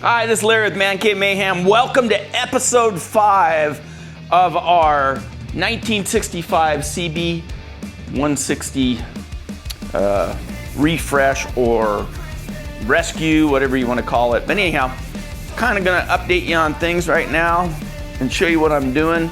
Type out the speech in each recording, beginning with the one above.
Hi, this is Larry with Mancave Mayhem. Welcome to episode 5 of our 1965 CB160 refresh or rescue, whatever you want to call it. But anyhow, kind of going to update you on things right now and show you what I'm doing.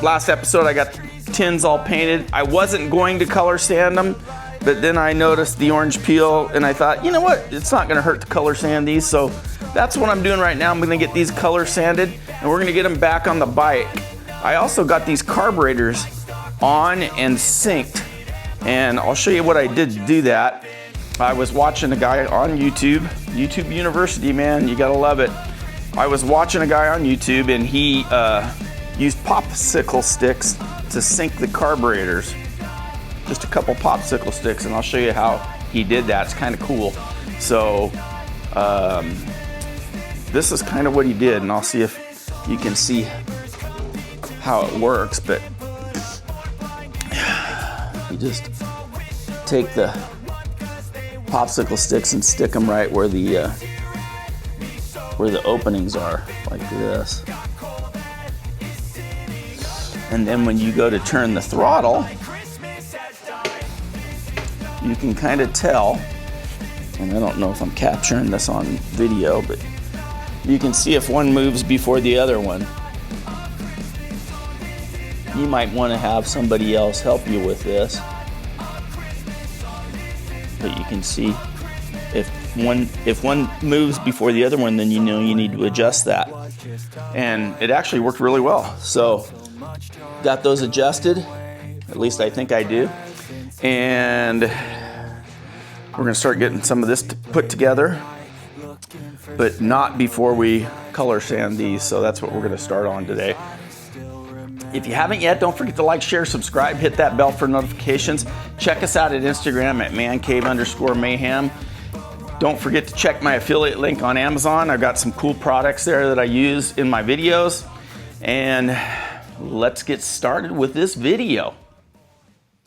Last episode I got the tins all painted. I wasn't going to color sand them, but then I noticed the orange peel and I thought, you know what, it's not gonna hurt to color sand these, so that's what I'm doing right now. I'm gonna get these color sanded and we're gonna get them back on the bike. I also got these carburetors on and synced, and I'll show you what I did to do that. I was watching a guy on YouTube University, man, you gotta love it. I was watching a guy on YouTube and he used popsicle sticks to sync the carburetors. Just a couple popsicle sticks, and I'll show you how he did that. It's kind of cool. So this is kind of what he did, and I'll see if you can see how it works. But you just take the popsicle sticks and stick them right where the openings are, like this. And then when you go to turn the throttle, you can kind of tell, and I don't know if I'm capturing this on video, but you can see if one moves before the other one. You might want to have somebody else help you with this, but you can see if one moves before the other one, then you know you need to adjust that. And it actually worked really well. So got those adjusted, at least I think I do. And we're gonna start getting some of this put together, but not before we color sand these. So that's what we're gonna start on today. If you haven't yet, don't forget to like, share, subscribe, hit that bell for notifications. Check us out at Instagram at mancave_mayhem. Don't forget to check my affiliate link on Amazon. I've got some cool products there that I use in my videos. And let's get started with this video.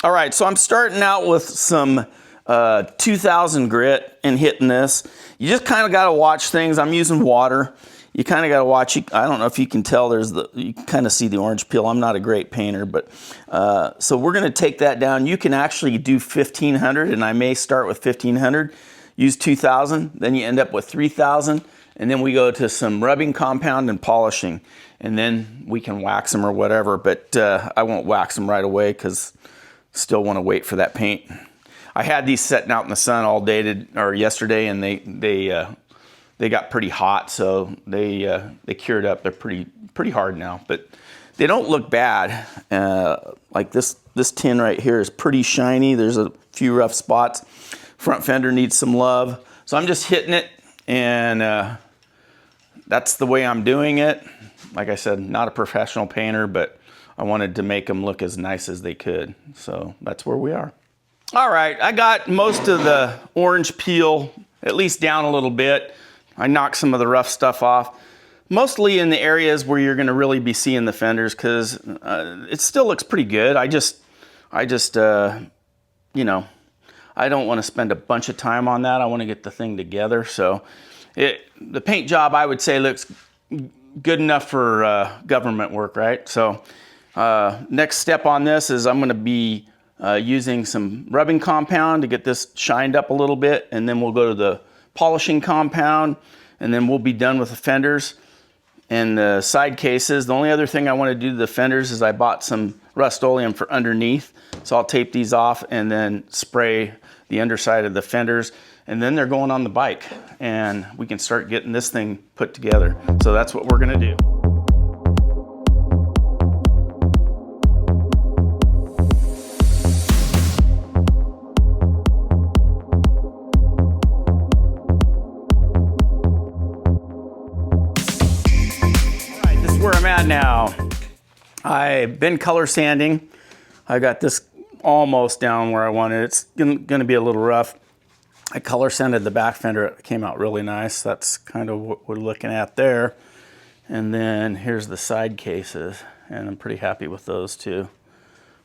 All right, so I'm starting out with some 2000 grit and hitting this. You just kind of got to watch things. I'm using water. You kind of got to watch. I don't know if you can tell. You can kind of see the orange peel. I'm not a great painter, but so we're going to take that down. You can actually do 1500, and I may start with 1500. Use 2000, then you end up with 3000, and then we go to some rubbing compound and polishing, and then we can wax them or whatever. But I won't wax them right away because still want to wait for that paint. I had these sitting out in the sun all day yesterday, and they got pretty hot, so they cured up. They're pretty hard now, but they don't look bad. Like this tin right here is pretty shiny. There's a few rough spots. Front fender needs some love, so I'm just hitting it, and that's the way I'm doing it. Like I said, not a professional painter, but I wanted to make them look as nice as they could. So that's where we are. All right, I got most of the orange peel, at least down a little bit. I knocked some of the rough stuff off, mostly in the areas where you're gonna really be seeing the fenders, because it still looks pretty good. I just you know, I don't want to spend a bunch of time on that. I want to get the thing together. So the paint job, I would say, looks good enough for government work, right? So next step on this is I'm going to be using some rubbing compound to get this shined up a little bit, and then we'll go to the polishing compound, and then we'll be done with the fenders and the side cases. The only other thing I want to do to the fenders is I bought some Rust-Oleum for underneath. So I'll tape these off and then spray the underside of the fenders, and then they're going on the bike, and we can start getting this thing put together. So that's what we're gonna do. All right, this is where I'm at now. I've been color sanding. I got this almost down where I want it. It's gonna be a little rough. I color sanded the back fender. It came out really nice. That's kind of what we're looking at there. And then here's the side cases, and I'm pretty happy with those too.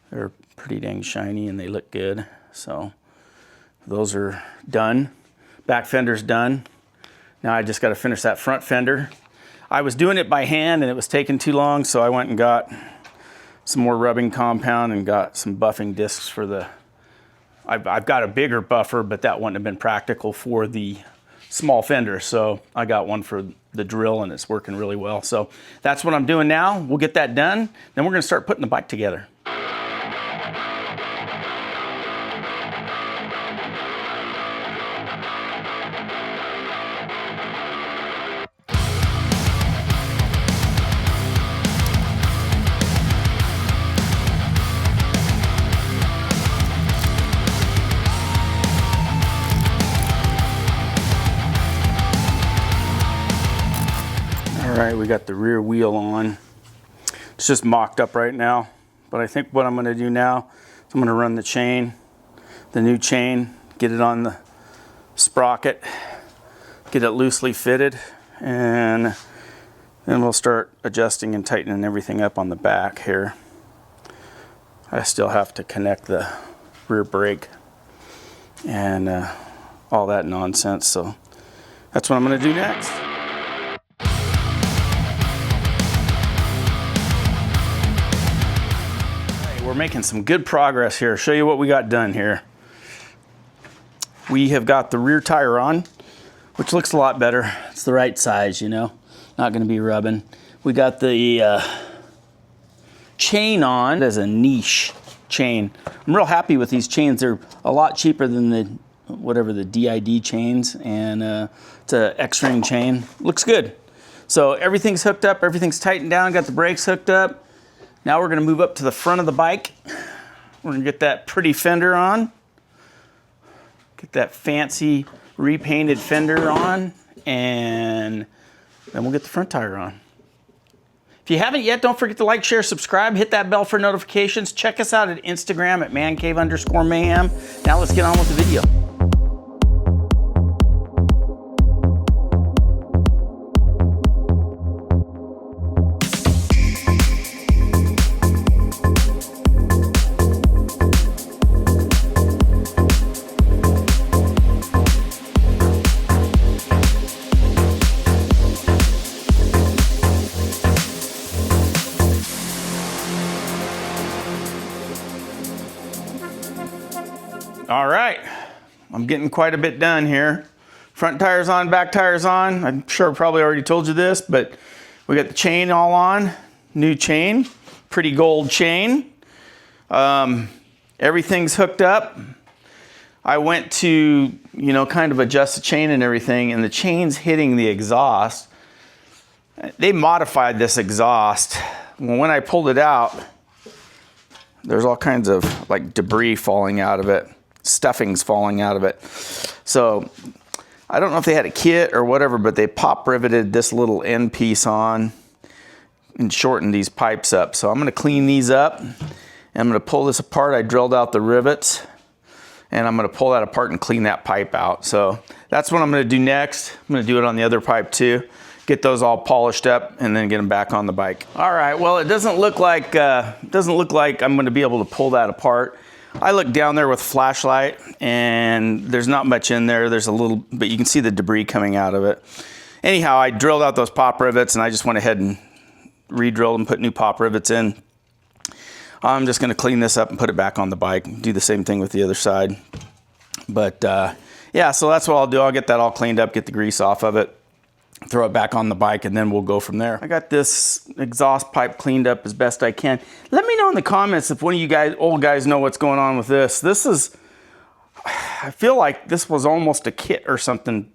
They're pretty dang shiny and they look good. So those are done. Back fender's done. Now I just got to finish that front fender. I was doing it by hand and it was taking too long, so I went and got some more rubbing compound and got some buffing discs for the, I've got a bigger buffer, but that wouldn't have been practical for the small fender. So I got one for the drill and it's working really well. So that's what I'm doing now. We'll get that done. Then we're gonna start putting the bike together. All right, we got the rear wheel on. It's just mocked up right now, but I think what I'm gonna do now is I'm gonna run the chain, the new chain, get it on the sprocket, get it loosely fitted, and then we'll start adjusting and tightening everything up on the back here. I still have to connect the rear brake and all that nonsense, so that's what I'm gonna do next. We're making some good progress here. I'll show you what we got done here. We have got the rear tire on, which looks a lot better. It's the right size, you know, not gonna be rubbing. We got the chain on as a niche chain. I'm real happy with these chains. They're a lot cheaper than the, whatever, the DID chains, and it's an X-ring chain. Looks good. So everything's hooked up, everything's tightened down, got the brakes hooked up. Now we're gonna move up to the front of the bike. We're gonna get that pretty fender on. Get that fancy repainted fender on, and then we'll get the front tire on. If you haven't yet, don't forget to like, share, subscribe, hit that bell for notifications. Check us out at Instagram at Mancave_Mayhem. Now let's get on with the video. All right, I'm getting quite a bit done here. Front tires on, back tires on. I'm sure I probably already told you this, but we got the chain all on, new chain, pretty gold chain. Everything's hooked up. I went to, you know, kind of adjust the chain and everything, and the chain's hitting the exhaust. They modified this exhaust. When I pulled it out, there's all kinds of like debris falling out of it. Stuffing's falling out of it. So I don't know if they had a kit or whatever, but they pop riveted this little end piece on and shortened these pipes up. So I'm gonna clean these up and I'm gonna pull this apart. I drilled out the rivets and I'm gonna pull that apart and clean that pipe out. So that's what I'm gonna do next. I'm gonna do it on the other pipe too. Get those all polished up and then get them back on the bike. All right, well, it doesn't look like I'm gonna be able to pull that apart. I looked down there with a flashlight and there's not much in there. There's a little, but you can see the debris coming out of it. Anyhow, I drilled out those pop rivets and I just went ahead and re-drilled and put new pop rivets in. I'm just gonna clean this up and put it back on the bike. Do the same thing with the other side. But yeah, so that's what I'll do. I'll get that all cleaned up, get the grease off of it, throw it back on the bike, and then we'll go from there. I got this exhaust pipe cleaned up as best I can. Let me know in the comments if one of you guys, old guys, know what's going on with this. This is, I feel like this was almost a kit or something.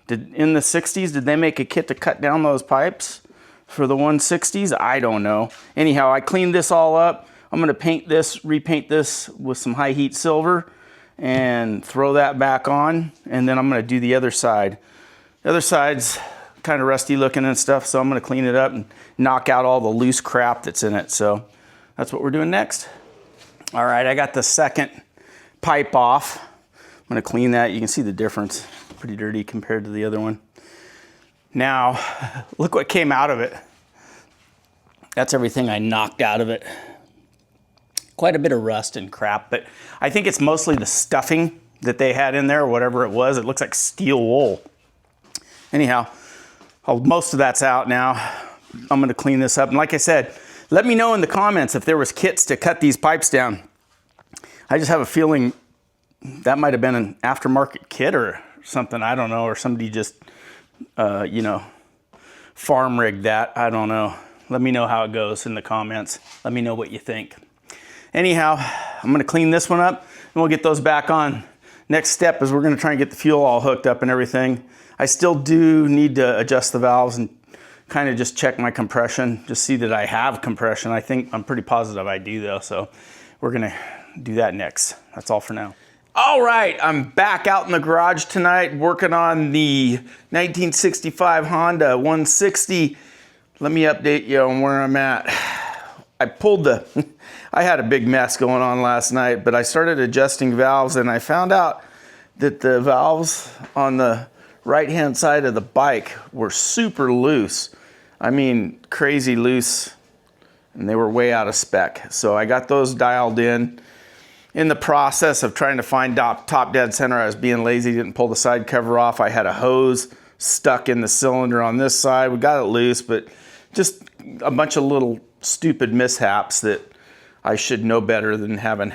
In the 60s, did they make a kit to cut down those pipes for the 160s? I don't know. Anyhow, I cleaned this all up. I'm gonna paint this, repaint this with some high heat silver and throw that back on. And then I'm gonna do the other side. The other side's kind of rusty looking and stuff, so I'm gonna clean it up and knock out all the loose crap that's in it. So that's what we're doing next. All right, I got the second pipe off. I'm gonna clean that. You can see the difference. Pretty dirty compared to the other one. Now, look what came out of it. That's everything I knocked out of it. Quite a bit of rust and crap, but I think it's mostly the stuffing that they had in there, or whatever it was. It looks like steel wool. Anyhow, most of that's out now. I'm gonna clean this up. And like I said, let me know in the comments if there was kits to cut these pipes down. I just have a feeling that might have been an aftermarket kit or something, I don't know, or somebody just, you know, farm rigged that, I don't know. Let me know how it goes in the comments. Let me know what you think. Anyhow, I'm gonna clean this one up and we'll get those back on. Next step is we're gonna try and get the fuel all hooked up and everything. I still do need to adjust the valves and kind of just check my compression, just see that I have compression. I'm pretty positive I do though, so we're gonna do that next. That's all for now. All right, I'm back out in the garage tonight working on the 1965 Honda 160. Let me update you on where I'm at. I had a big mess going on last night, but I started adjusting valves and I found out that the valves on the right-hand side of the bike were super loose. I mean, crazy loose, and they were way out of spec. So I got those dialed in. In the process of trying to find top dead center, I was being lazy, didn't pull the side cover off. I had a hose stuck in the cylinder on this side. We got it loose, but just a bunch of little stupid mishaps that I should know better than having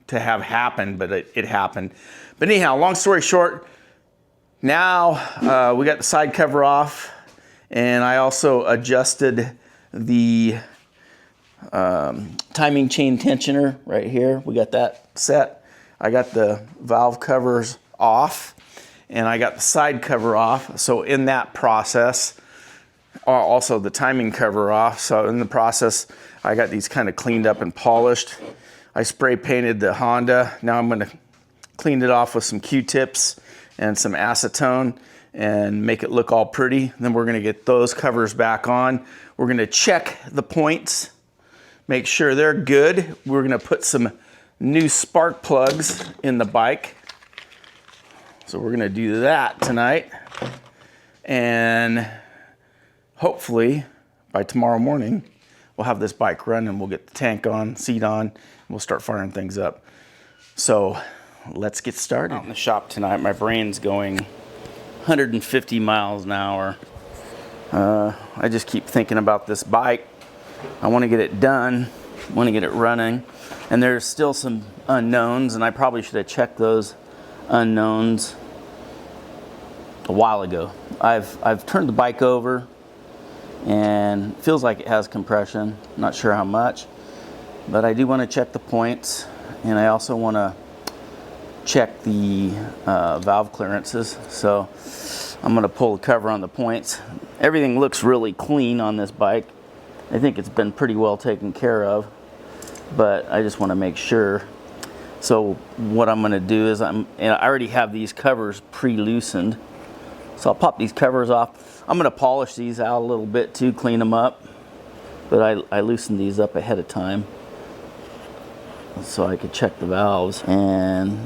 to have happen, but it happened. But anyhow, long story short, now we got the side cover off, and I also adjusted the timing chain tensioner right here. We got that set. I got the valve covers off and I got the side cover off. So in that process, also the timing cover off. So in the process, I got these kind of cleaned up and polished. I spray painted the Honda. Now I'm gonna clean it off with some Q-tips and some acetone and make it look all pretty. Then we're gonna get those covers back on. We're gonna check the points, make sure they're good. We're gonna put some new spark plugs in the bike. So we're gonna do that tonight. And hopefully by tomorrow morning, we'll have this bike running. We'll get the tank on, seat on, and we'll start firing things up. So let's get started. Out in the shop tonight, my brain's going 150 miles an hour. I just keep thinking about this bike. I want to get it done, want to get it running, and there's still some unknowns, and I probably should have checked those unknowns a while ago. I've turned the bike over and it feels like it has compression. Not sure how much, but I do want to check the points, and I also want to check the valve clearances. So I'm going to pull the cover on the points. Everything looks really clean on this bike. I think it's been pretty well taken care of, but I just want to make sure. So what I'm going to do is I already have these covers pre-loosened, so I'll pop these covers off. I'm going to polish these out a little bit too, clean them up, but I loosened these up ahead of time so I could check the valves. And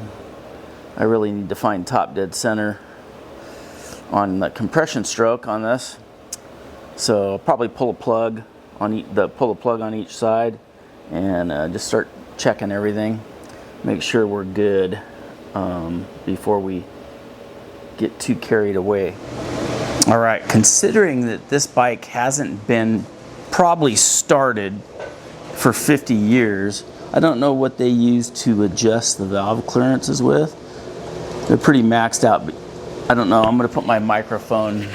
I really need to find top dead center on the compression stroke on this, so I'll probably pull a plug on each side and just start checking everything, make sure we're good before we get too carried away. All right, considering that this bike hasn't been probably started for 50 years, I don't know what they use to adjust the valve clearances with. They're pretty maxed out, but I don't know. I'm gonna put my microphone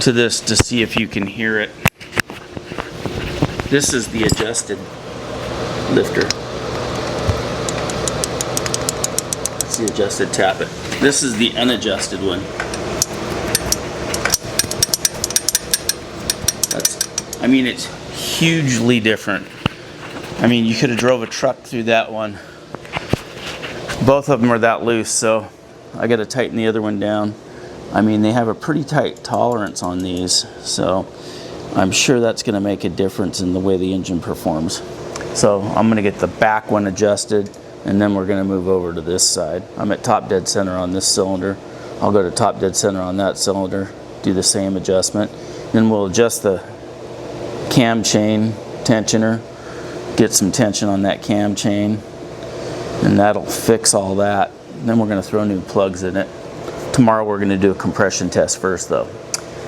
to this to see if you can hear it. This is the adjusted lifter. That's the adjusted tappet. This is the unadjusted one. I mean, it's hugely different. I mean, you could have drove a truck through that one. Both of them are that loose, so I got to tighten the other one down. I mean, they have a pretty tight tolerance on these, so I'm sure that's going to make a difference in the way the engine performs. So I'm going to get the back one adjusted, and then we're going to move over to this side. I'm at top dead center on this cylinder. I'll go to top dead center on that cylinder, do the same adjustment. Then we'll adjust the cam chain tensioner, get some tension on that cam chain, and that'll fix all that. And then we're going to throw new plugs in it, Tomorrow we're going to do a compression test first though.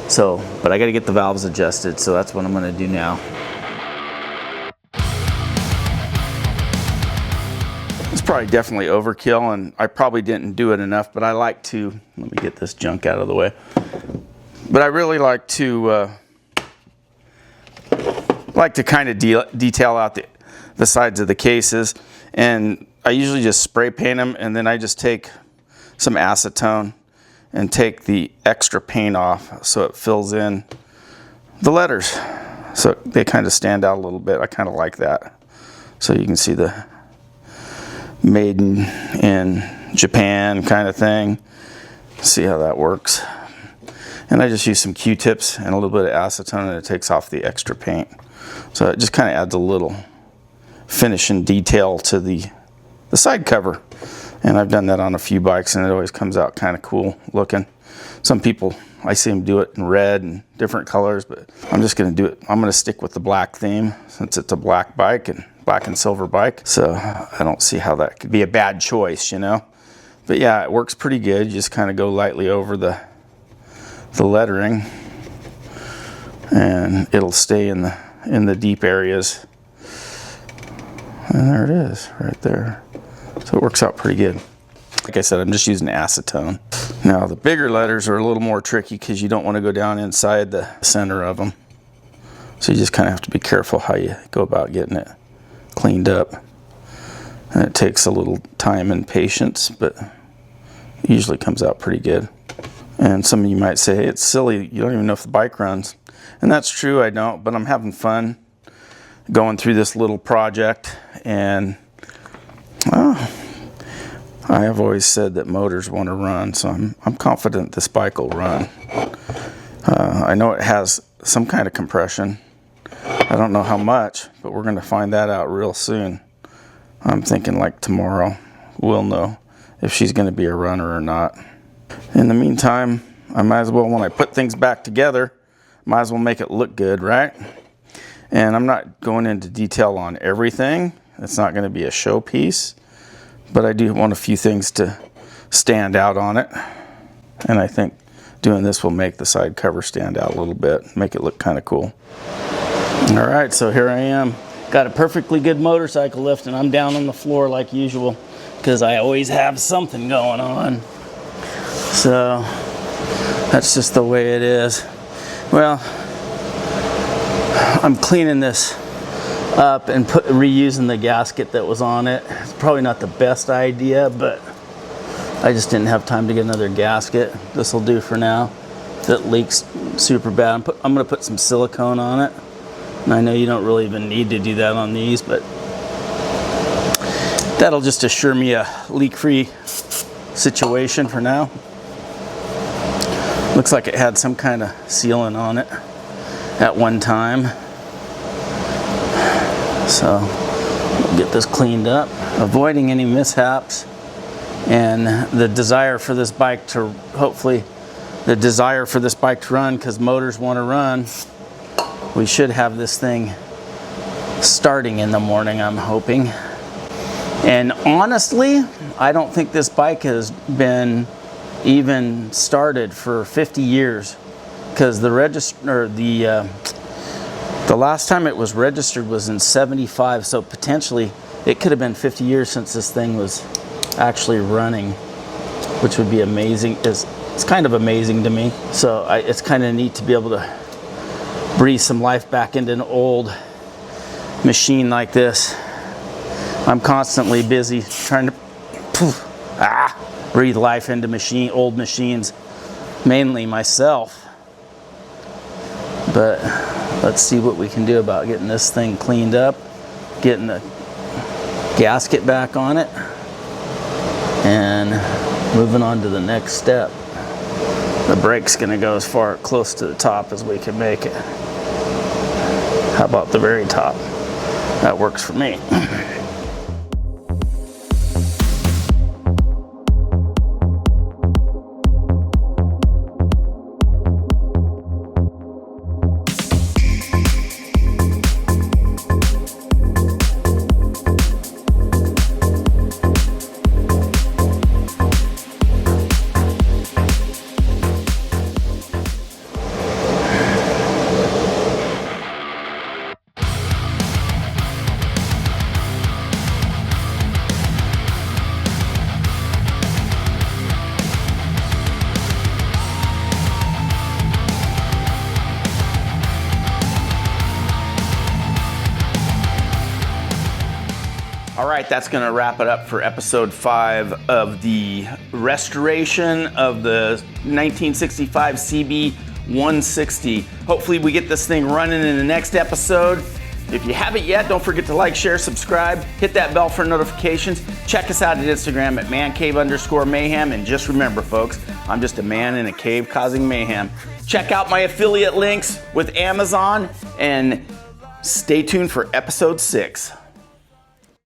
So, but I got to get the valves adjusted, so that's what I'm going to do now. It's probably definitely overkill, and I probably didn't do it enough, but I like to, let me get this junk out of the way. But I really like to kind of detail out the sides of the cases, and I usually just spray paint them, and then I just take some acetone and take the extra paint off so it fills in the letters, so they kind of stand out a little bit. I kind of like that. So you can see the made in Japan kind of thing. See how that works. And I just use some Q-tips and a little bit of acetone, and it takes off the extra paint. So it just kind of adds a little finish and detail to the side cover. And I've done that on a few bikes, and it always comes out kind of cool looking. Some people, I see them do it in red and different colors, but I'm just going to do it. I'm going to stick with the black theme since it's a black bike and black and silver bike. So I don't see how that could be a bad choice, you know. But yeah, it works pretty good. You just kind of go lightly over the lettering, and it'll stay in the deep areas. And there it is, right there. So it works out pretty good. Like I said, I'm just using acetone. Now the bigger letters are a little more tricky because you don't want to go down inside the center of them. So you just kind of have to be careful how you go about getting it cleaned up. And it takes a little time and patience, but it usually comes out pretty good. And some of you might say, hey, it's silly, you don't even know if the bike runs. And that's true, I don't, but I'm having fun going through this little project. And I have always said that motors want to run, so I'm confident this bike will run. I know it has some kind of compression. I don't know how much, but we're going to find that out real soon. I'm thinking like tomorrow we'll know if she's going to be a runner or not. In the meantime, I might as well, when I put things back together, might as well make it look good, right? And I'm not going into detail on everything. It's not going to be a showpiece, but I do want a few things to stand out on it. And I think doing this will make the side cover stand out a little bit, make it look kind of cool. All right, so here I am. Got a perfectly good motorcycle lift, and I'm down on the floor like usual because I always have something going on. So that's just the way it is. Well, I'm cleaning this up and reusing the gasket that was on it. It's probably not the best idea, but I just didn't have time to get another gasket. This will do for now. If it leaks super bad, I'm going to put some silicone on it. And I know you don't really even need to do that on these, but that'll just assure me a leak-free situation for now. Looks like it had some kind of sealant on it at one time. So we'll get this cleaned up, avoiding any mishaps. And the desire for this bike to, hopefully, the desire for this bike to run, because motors want to run, we should have this thing starting in the morning, I'm hoping. And honestly, I don't think this bike has been even started for 50 years, because the last time it was registered was in 75, so potentially it could have been 50 years since this thing was actually running, which would be amazing. It's kind of amazing to me. So it's kind of neat to be able to breathe some life back into an old machine like this. I'm constantly busy trying to breathe life into old machines, mainly myself. But let's see what we can do about getting this thing cleaned up, getting the gasket back on it, and moving on to the next step. The brake's going to go as far close to the top as we can make it. How about the very top? That works for me. right, that's gonna wrap it up for episode 5 of the restoration of the 1965 CB160. Hopefully we get this thing running in the next episode. If you haven't yet, don't forget to like, share, subscribe, hit that bell for notifications. Check us out at Instagram at mancave_mayhem. And just remember, folks, I'm just a man in a cave causing mayhem. Check out my affiliate links with Amazon and stay tuned for episode 6.